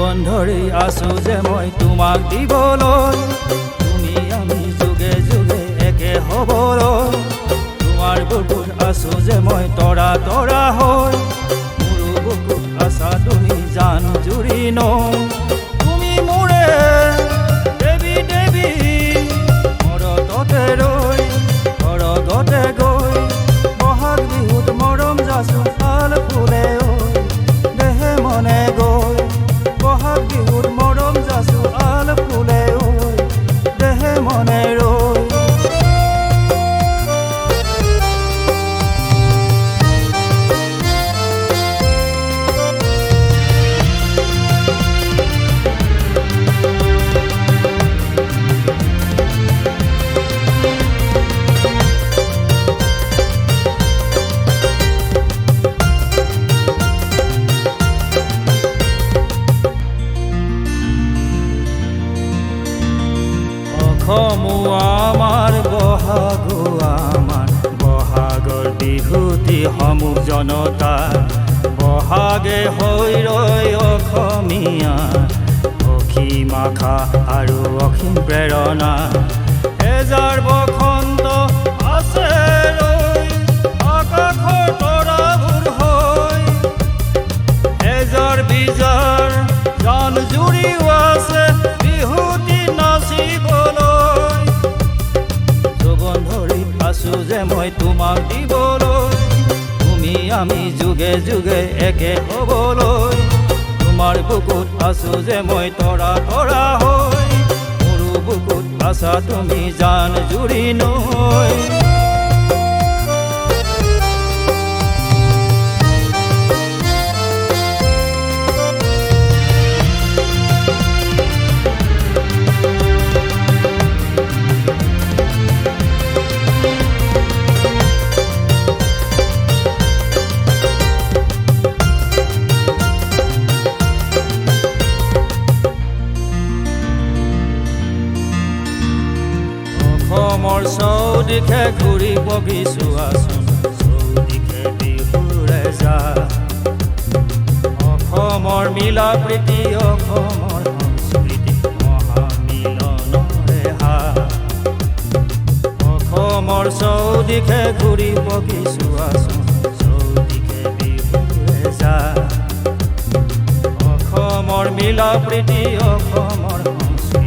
জীৱন ধৰি আছো যে মই তোমাক দিবলৈ, তুমি আমি যুগে যুগে একে হ'বলৈ। তোমাৰ বুকুত আছো যে মই তৰা তৰা হৈ, মোৰো বুকুত আছা তুমি জান জুৰি নৈ। তুমি মোৰে দেৱী দেৱী মৰততে ৰৈ, ঘৰগতে গৈ বহাগ বিহুত মৰম যাচো শাল ফুলে ঐ, দেহে মনে গৈ বহাগ বিহুত মৰম যাচো শাল ফুলে ঐ, দেহে মনে ৰৈ। অসমো আমাৰ বহাগো আমাৰ, বহাগৰ বিহুতি সমূহ জনতা, বহাগে হৈ ৰৈ অসমীয়া অসীম আশা আৰু অসীম প্ৰেৰণা। হেজাৰ বসন্ত আছে ৰৈ আকাশৰ তৰাবোৰ হৈ, হেজাৰ বিজাৰ জান জুৰিও আছে বিহুতি নাচিবলৈ। যৌৱন ধৰি আছো যে মই তোমাক দিবলৈ, তুমি আমি যুগে যুগে একে হ'বলৈ। তোমাৰ বুকুত আছো যে মই তৰা তৰা হৈ, মোৰো বুকুত আছা তুমি জান জুৰি নৈ। অসমৰ চৌদিশে ঘূৰি পকি চোৱাচোন, চৌদিশে বিহুৰে যা। অসমৰ মিলা প্ৰীতি অসমৰ সংস্কৃতি মহামিলনৰে হাত। অসমৰ চৌদিশে ঘূৰি পকি চোৱাচোন, চৌদিশে বিহুৰে যা। অসমৰ মিলা প্ৰীতি অসমৰ সংস্কৃতি